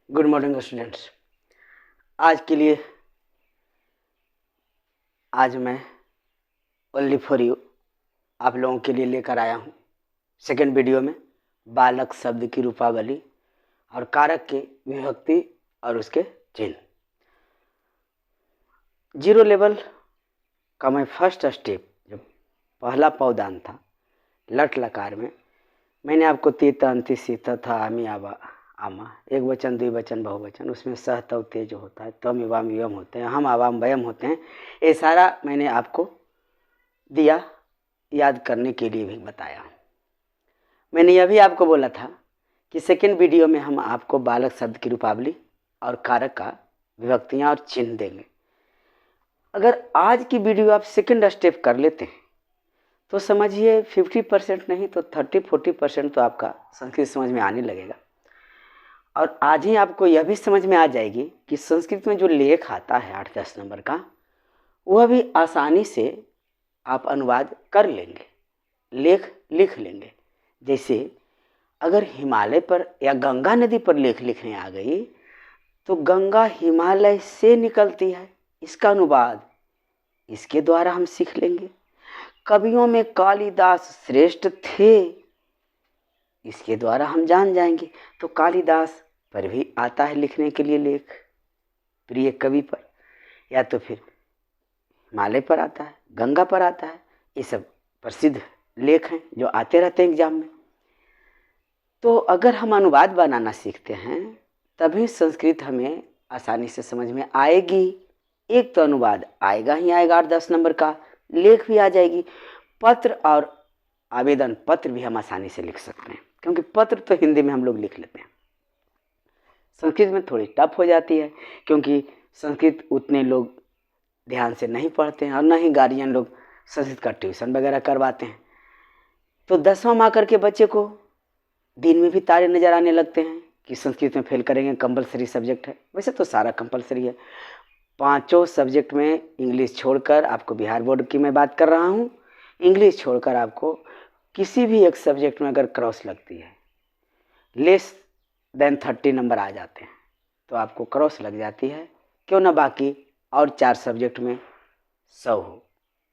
Good morning students. आज के लिए आज मैं ओनली फॉर यू आप लोगों के लिए लेकर आया हूँ सेकेंड वीडियो में बालक शब्द की रूपावली और कारक के विभक्ति और उसके चिन्ह। जीरो लेवल का मैं फर्स्ट स्टेप जब पहला पावदान था लट लकार में, मैंने आपको तीत अंति सीत था आमी आवा आमा एक वचन द्विवचन बहुवचन, उसमें सह तव तेज होता है, तम इवाम युवम होते हैं, हम आवाम वयम होते हैं। ये सारा मैंने आपको दिया, याद करने के लिए भी बताया। मैंने यह भी आपको बोला था कि सेकेंड वीडियो में हम आपको बालक शब्द की रूपावली और कारक का विभक्तियाँ और चिन्ह देंगे। अगर आज की वीडियो आप सेकेंड स्टेप कर लेते हैं तो समझिए 50% नहीं तो 30-40% तो आपका संस्कृत समझ में आने लगेगा। और आज ही आपको यह भी समझ में आ जाएगी कि संस्कृत में जो लेख आता है 8-10 नंबर का, वह भी आसानी से आप अनुवाद कर लेंगे, लेख लिख लेंगे। जैसे अगर हिमालय पर या गंगा नदी पर लेख लिखने आ गई तो गंगा हिमालय से निकलती है, इसका अनुवाद इसके द्वारा हम सीख लेंगे। कवियों में कालिदास श्रेष्ठ थे, इसके द्वारा हम जान जाएंगे। तो कालिदास पर भी आता है लिखने के लिए लेख, प्रिय कवि पर, या तो फिर हिमालय पर आता है, गंगा पर आता है। ये सब प्रसिद्ध लेख हैं जो आते रहते हैं एग्जाम में। तो अगर हम अनुवाद बनाना सीखते हैं तभी संस्कृत हमें आसानी से समझ में आएगी। एक तो अनुवाद आएगा ही आएगा 8-10 नंबर का, लेख भी आ जाएगी। पत्र और आवेदन पत्र भी हम आसानी से लिख सकते हैं, क्योंकि पत्र तो हिंदी में हम लोग लिख लेते हैं। संस्कृत में थोड़ी टफ हो जाती है, क्योंकि संस्कृत उतने लोग ध्यान से नहीं पढ़ते हैं और न ही गार्जियन लोग संस्कृत का ट्यूशन वगैरह करवाते हैं। तो 10वां माह करके बच्चे को दिन में भी तारे नज़र आने लगते हैं कि संस्कृत में फेल करेंगे, कंपलसरी सब्जेक्ट है। वैसे तो सारा कंपलसरी है, 5 सब्जेक्ट में इंग्लिश छोड़कर, आपको बिहार बोर्ड की मैं बात कर रहा हूँ, इंग्लिश छोड़कर आपको किसी भी एक सब्जेक्ट में अगर क्रॉस लगती है, लेस देन 30 नंबर आ जाते हैं तो आपको क्रॉस लग जाती है, क्यों ना बाकी और 4 सब्जेक्ट में 100 हो,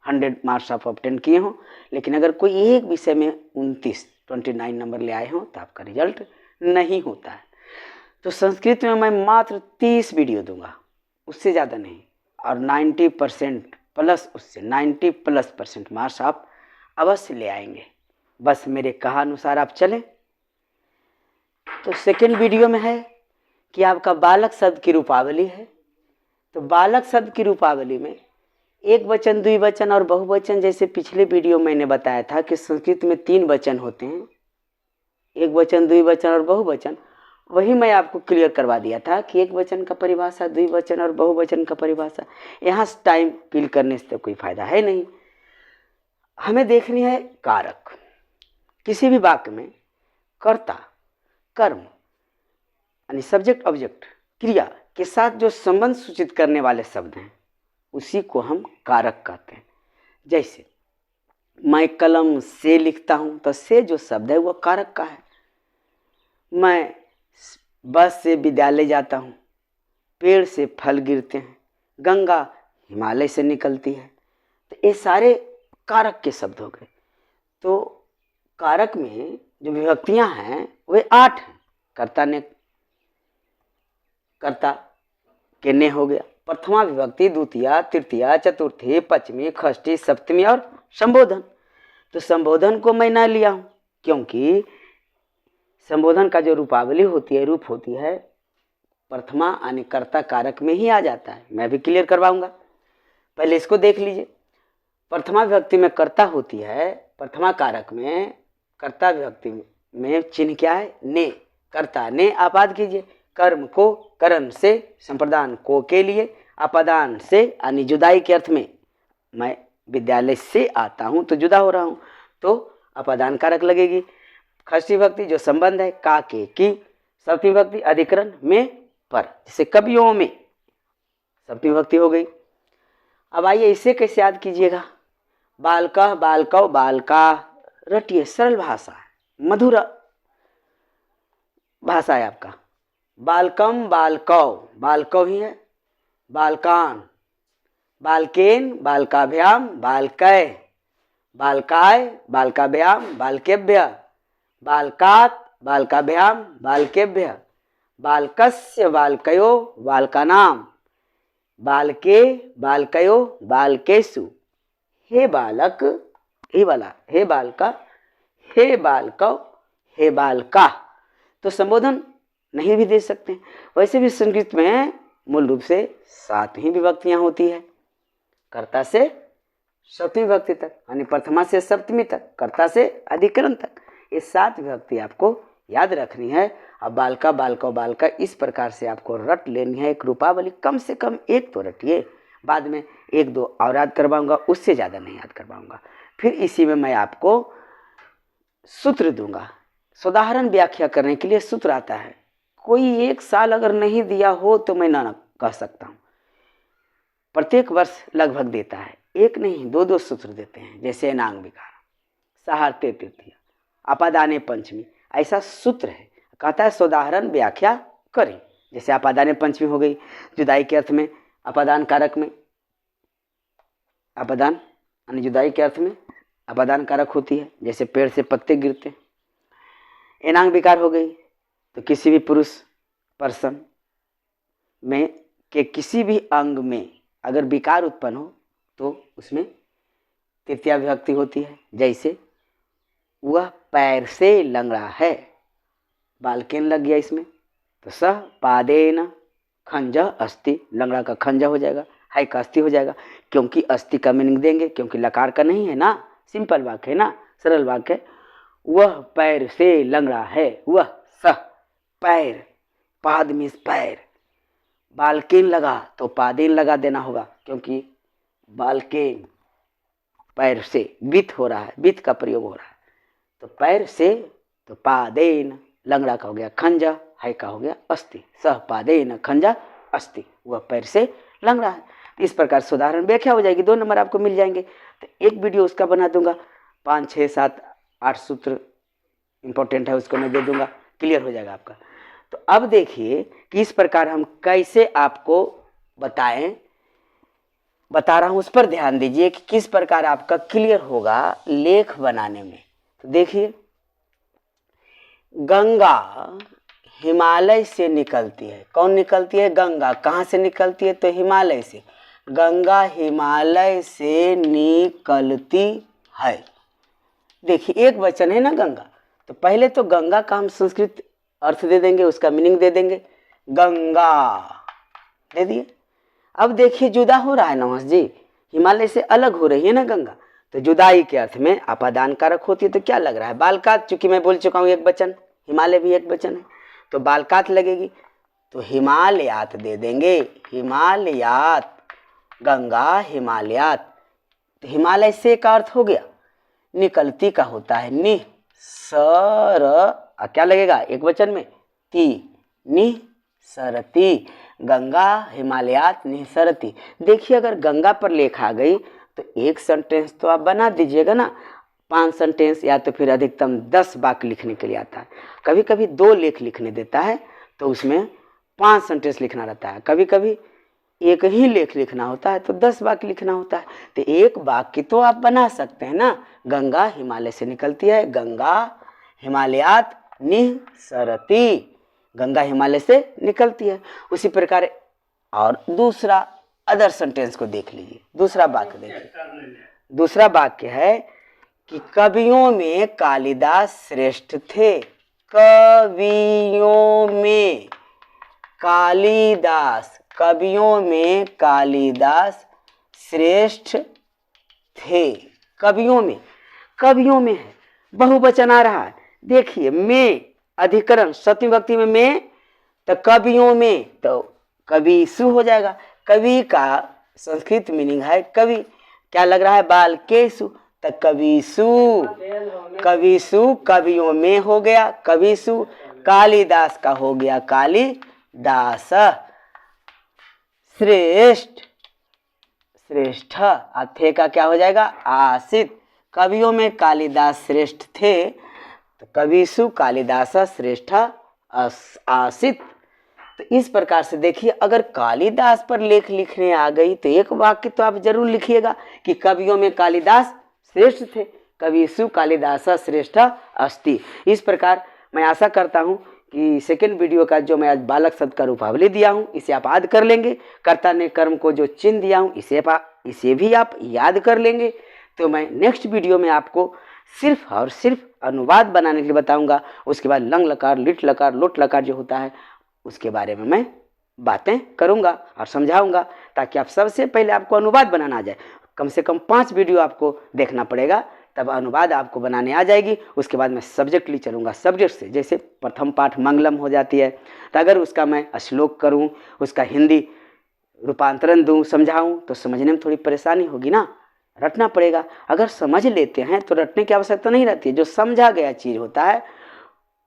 100 मार्क्स आप ऑब्टेन किए हों। लेकिन अगर कोई एक विषय में 29 नंबर ले आए हों तो आपका रिजल्ट नहीं होता है। तो संस्कृत में मैं मात्र 30 वीडियो दूंगा, उससे ज़्यादा नहीं, और 90% प्लस, उससे 90+% मार्क्स आप अवश्य ले आएंगे, बस मेरे कहा अनुसार आप चलें। तो सेकेंड वीडियो में है कि आपका बालक शब्द की रूपावली है। तो बालक शब्द की रूपावली में एक वचन, द्विवचन और बहुवचन, जैसे पिछले वीडियो मैंने बताया था कि संस्कृत में 3 वचन होते हैं, एक वचन, द्विवचन और बहुवचन। वही मैं आपको क्लियर करवा दिया था कि एक वचन का परिभाषा, द्विवचन और बहुवचन का परिभाषा। यहाँ टाइम किल करने से तो कोई फायदा है नहीं। हमें देखनी है कारक। किसी भी वाक्य में कर्ता, कर्म यानी सब्जेक्ट ऑब्जेक्ट क्रिया के साथ जो संबंध सूचित करने वाले शब्द हैं उसी को हम कारक कहते हैं। जैसे मैं कलम से लिखता हूँ तो से जो शब्द है वह कारक का है। मैं बस से विद्यालय जाता हूँ, पेड़ से फल गिरते हैं, गंगा हिमालय से निकलती है। तो ये सारे कारक के शब्द हो गए। तो कारक में जो विभक्तियाँ हैं वे 8 हैं। कर्ता ने, कर्ता के ने हो गया, प्रथमा विभक्ति, द्वितीया, तृतीया, चतुर्थी, पंचमी, षष्ठी, सप्तमी और संबोधन। तो संबोधन को मैं ना लिया हूँ क्योंकि संबोधन का जो रूपावली होती है, रूप होती है, प्रथमा यानी कर्ता कारक में ही आ जाता है। मैं भी क्लियर करवाऊंगा, पहले इसको देख लीजिए। प्रथमा विभक्ति में कर्ता होती है, प्रथमा कारक में कर्ता विभक्ति में चिन्ह क्या है? ने। कर्ता ने आपाद कीजिए, कर्म को करण से, संप्रदान को के लिए, अपदान से यानी जुदाई के अर्थ में। मैं विद्यालय से आता हूँ तो जुदा हो रहा हूँ, तो अपदान कारक लगेगी। षष्ठी विभक्ति जो संबंध है, का के की। सप्तमी विभक्ति अधिकरण में पर, जैसे कवियों में सप्तमी विभक्ति हो गई। अब आइए इसे कैसे याद कीजिएगा? बालका, बालकौ, बालका, रटिए, सरल भाषा है, मधुर भाषा है आपका। बालकम बालकौ, बालकौ ही है, बालकान, बालकेन बालकाभ्याम बालकै, बालकाय बालकाभ्याम बालकेभ्य, बालकात बालकाभ्याम बालकेभ्य, बालकस्य बालकयो बालकानाम, बालके बालकयो बालकेषु। हे बालक, हे बाला, हे बालका, हे बालकौ, हे बालका। तो संबोधन नहीं भी दे सकते। वैसे भी संस्कृत में मूल रूप से 7 ही विभक्तियां होती है, कर्ता से सप्तमी विभक्ति तक, यानी प्रथमा से सप्तमी तक, कर्ता से अधिकरण तक। ये 7 विभक्ति आपको याद रखनी है। अब बालका बालको बालका इस प्रकार से आपको रट लेनी है। एक रूपावली कम से कम एक तो रटिए, बाद में 1-2 और याद करवाऊंगा, उससे ज़्यादा नहीं याद करवाऊंगा। फिर इसी में मैं आपको सूत्र दूंगा। उदाहरण व्याख्या करने के लिए सूत्र आता है। कोई 1 साल अगर नहीं दिया हो तो मैं ना कह सकता हूँ। प्रत्येक वर्ष लगभग देता है, 1 नहीं 2-2 सूत्र देते हैं। जैसे एनांग विकार, सहारते तृतीया, अपादाने पंचमी, ऐसा सूत्र है। कहता है उदाहरण व्याख्या करें। जैसे अपादाने पंचमी हो गई, जुदाई के अर्थ में अपादान कारक में, अपादान यानी जुदाई के अर्थ में अपादान कारक होती है, जैसे पेड़ से पत्ते गिरते। एनांग विकार हो गई तो किसी भी पुरुष पर्सन में के किसी भी अंग में अगर विकार उत्पन्न हो तो उसमें तृतीया विभक्ति होती है। जैसे वह पैर से लंगड़ा है, बालकेन लग गया इसमें, तो सह पादेन खंज अस्ति, लंगड़ा का खंजा हो जाएगा, हाई का अस्थि हो जाएगा। क्योंकि अस्थि का मीनिंग देंगे, क्योंकि लकार का नहीं है ना, सिंपल वाक्य है ना, सरल वाक्य। वह पैर से लंगड़ा है, वह सह पैर, पाद मीन्स पैर, बालकेन लगा तो पादेन लगा देना होगा, क्योंकि बालकेन पैर से, वित्त हो रहा है, वित्त का प्रयोग हो रहा है। तो पैर से तो पादेन, लंगड़ा का हो गया खंजा, हाय का हो गया अस्थि, सह पादेन खंजा अस्थि, वह पैर से लंगड़ा है। इस प्रकार से उदाहरण व्याख्या हो जाएगी। 2 नंबर आपको मिल जाएंगे। तो एक वीडियो उसका बना दूंगा, 5, 6, 7, 8 सूत्र इंपॉर्टेंट है, उसको मैं दे दूंगा, क्लियर हो जाएगा आपका। तो अब देखिए कि इस प्रकार हम कैसे आपको बता रहा हूं, उस पर ध्यान दीजिए कि किस प्रकार आपका क्लियर होगा लेख बनाने में। तो देखिए, गंगा हिमालय से निकलती है। कौन निकलती है? गंगा। कहाँ से निकलती है? तो हिमालय से। गंगा हिमालय से निकलती है। देखिए एक वचन है ना गंगा, तो पहले तो गंगा का हम संस्कृत अर्थ दे देंगे, उसका मीनिंग दे देंगे, गंगा दे दिए। अब देखिए जुदा हो रहा है नवास जी, हिमालय से अलग हो रही है ना गंगा, तो जुदाई के अर्थ में अपादान कारक होती है। तो क्या लग रहा है? बालकात, चूंकि मैं बोल चुका हूँ एक वचन, हिमालय भी एक वचन है, तो बालकात लगेगी, तो हिमालयात दे देंगे, हिमालयात, गंगा हिमालयात। तो हिमालय से का अर्थ हो गया निकलती का होता है नि सर, क्या लगेगा एक वचन में? ती, नि सरती, गंगा हिमालयात निसरती। देखिए अगर गंगा पर लेख आ गई तो एक सेंटेंस तो आप बना दीजिएगा ना, 5 सेंटेंस या तो फिर अधिकतम 10 वाक्य लिखने के लिए आता है। कभी कभी 2 लेख लिखने देता है तो उसमें 5 सेंटेंस लिखना रहता है, कभी कभी एक ही लेख लिखना होता है तो 10 वाक्य लिखना होता है। तो एक वाक्य तो आप बना सकते हैं ना, गंगा हिमालय से निकलती है, गंगा हिमालयात निसरती, गंगा हिमालय से निकलती है। उसी प्रकार और दूसरा अदर सेंटेंस को देख लीजिए, दूसरा वाक्य देखिए। दूसरा वाक्य है कि कवियों में कालिदास श्रेष्ठ थे, कवियों में कालिदास, कवियों में कालिदास श्रेष्ठ थे। कवियों में, कवियों में है, बहुवचन आ रहा है। देखिए में अधिकरण सप्तमी विभक्ति में तो कवियों में तो कविसु हो जाएगा। कवि का संस्कृत मीनिंग है कवि, क्या लग रहा है? बालकेषु, तो कविसु, कविसु कवियों में हो गया कविसु। कालिदास का हो गया कालिदास। श्रेष्ठ, श्रेष्ठ, थे का क्या हो जाएगा? आसित। कवियों में कालिदास श्रेष्ठ थे तो कविसु कालिदास श्रेष्ठ आसित। तो इस प्रकार से देखिए, अगर कालिदास पर लेख लिखने आ गई तो एक वाक्य तो आप जरूर लिखिएगा कि कवियों में कालिदास श्रेष्ठ थे, कविषु कालिदास श्रेष्ठ अस्ति। इस प्रकार मैं आशा करता हूँ कि सेकेंड वीडियो का जो मैं आज बालक शब्द का रूपावली दिया हूँ इसे आप याद कर लेंगे। कर्ता ने कर्म को जो चिन्ह दिया हूँ इसे भी आप याद कर लेंगे। तो मैं नेक्स्ट वीडियो में आपको सिर्फ और सिर्फ अनुवाद बनाने के लिए बताऊंगा। उसके बाद लंग लकार, लिट लकार, लोट लकार जो होता है उसके बारे में मैं बातें करूंगा और समझाऊंगा, ताकि आप सबसे पहले आपको अनुवाद बनाना आ जाए। कम से कम 5 वीडियो आपको देखना पड़ेगा, तब अनुवाद आपको बनाने आ जाएगी। उसके बाद मैं सब्जेक्टली चलूँगा, सब्जेक्ट से। जैसे प्रथम पाठ मंगलम हो जाती है, तो अगर उसका मैं श्लोक करूँ, उसका हिंदी रूपांतरण दूँ, समझाऊँ, तो समझने में थोड़ी परेशानी होगी ना, रटना पड़ेगा। अगर समझ लेते हैं तो रटने की आवश्यकता नहीं रहती है। जो समझा गया चीज़ होता है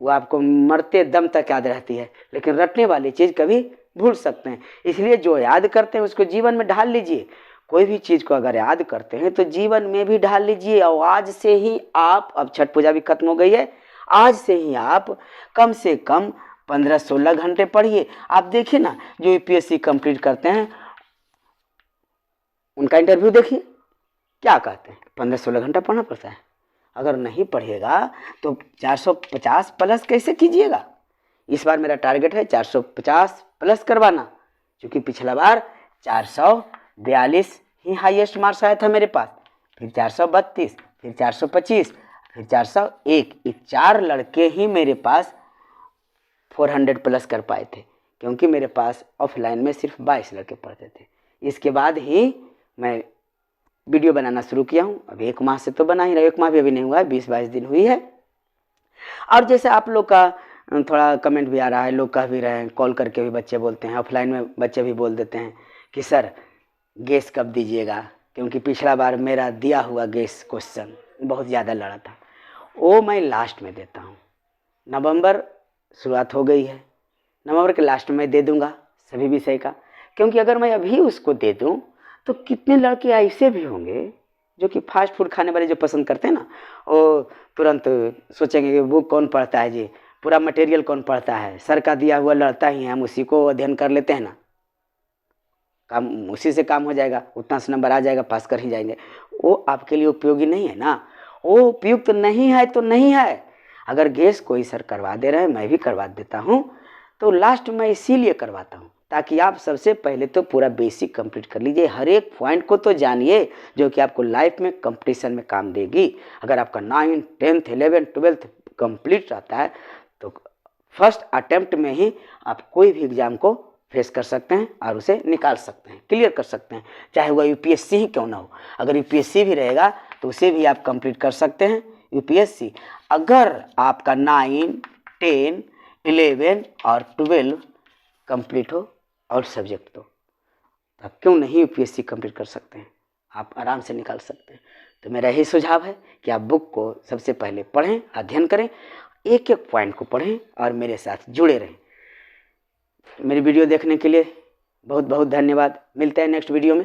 वो आपको मरते दम तक याद रहती है, लेकिन रटने वाली चीज़ कभी भूल सकते हैं। इसलिए जो याद करते हैं उसको जीवन में ढाल लीजिए। कोई भी चीज़ को अगर याद करते हैं तो जीवन में भी ढाल लीजिए। और आज से ही आप, अब छठ पूजा भी खत्म हो गई है, आज से ही आप कम से कम 15-16 घंटे पढ़िए। आप देखिए ना, जो यूपीएससी कंप्लीट करते हैं उनका इंटरव्यू देखिए, क्या कहते हैं, 15-16 घंटा पढ़ना पड़ता है। अगर नहीं पढ़िएगा तो 450 प्लस कैसे कीजिएगा। इस बार मेरा टारगेट है 450 प्लस करवाना, क्योंकि पिछला बार 442 ही हाईएस्ट मार्क्स आया था मेरे पास, फिर 432, फिर 425, फिर 401। ये 4 लड़के ही मेरे पास 400 प्लस कर पाए थे, क्योंकि मेरे पास ऑफलाइन में सिर्फ 22 लड़के पढ़ते थे। इसके बाद ही मैं वीडियो बनाना शुरू किया हूँ। अब 1 माह से तो बना ही रहा, 1 माह भी अभी नहीं हुआ है, 20-22 दिन हुई है। और जैसे आप लोग का थोड़ा कमेंट भी आ रहा है, लोग कह भी रहे हैं, कॉल करके भी बच्चे बोलते हैं, ऑफलाइन में बच्चे भी बोल देते हैं कि सर गैस कब दीजिएगा, क्योंकि पिछला बार मेरा दिया हुआ गैस क्वेश्चन बहुत ज़्यादा लड़ा था, वो मैं लास्ट में देता हूँ। नवंबर शुरुआत हो गई है, नवंबर के लास्ट में दे दूँगा सभी विषय का, क्योंकि अगर मैं अभी उसको दे दूँ तो कितने लड़के ऐसे भी होंगे जो कि फास्ट फूड खाने वाले जो पसंद करते हैं ना, वो तुरंत सोचेंगे कि बुक कौन पढ़ता है जी, पूरा मटेरियल कौन पढ़ता है, सर का दिया हुआ लड़ता ही है, हम उसी को अध्ययन कर लेते हैं ना, काम उसी से काम हो जाएगा, उतना से नंबर आ जाएगा, पास कर ही जाएंगे। वो आपके लिए उपयोगी नहीं है ना, वो उपयुक्त नहीं है तो नहीं है। अगर गैस कोई सर करवा दे रहे हैं, मैं भी करवा देता हूँ, तो लास्ट में इसीलिए करवाता हूँ ताकि आप सबसे पहले तो पूरा बेसिक कंप्लीट कर लीजिए, हर एक पॉइंट को तो जानिए जो कि आपको लाइफ में कंपटीशन में काम देगी। अगर आपका 9, 10, 11, 12 कंप्लीट रहता है तो फर्स्ट अटेम्प्ट में ही आप कोई भी एग्ज़ाम को फेस कर सकते हैं और उसे निकाल सकते हैं, क्लियर कर सकते हैं, चाहे वह यूपीएससी ही क्यों ना हो। अगर यूपीएससी भी रहेगा तो उसे भी आप कंप्लीट कर सकते हैं। यूपीएससी अगर आपका 9, 10, 11 और 12 कंप्लीट हो और सब्जेक्ट तो आप क्यों नहीं यूपीएससी कंप्लीट कर सकते हैं, आप आराम से निकाल सकते हैं। तो मेरा यही सुझाव है कि आप बुक को सबसे पहले पढ़ें, अध्ययन करें, एक एक पॉइंट को पढ़ें और मेरे साथ जुड़े रहें। मेरी वीडियो देखने के लिए बहुत बहुत धन्यवाद। मिलते हैं नेक्स्ट वीडियो में।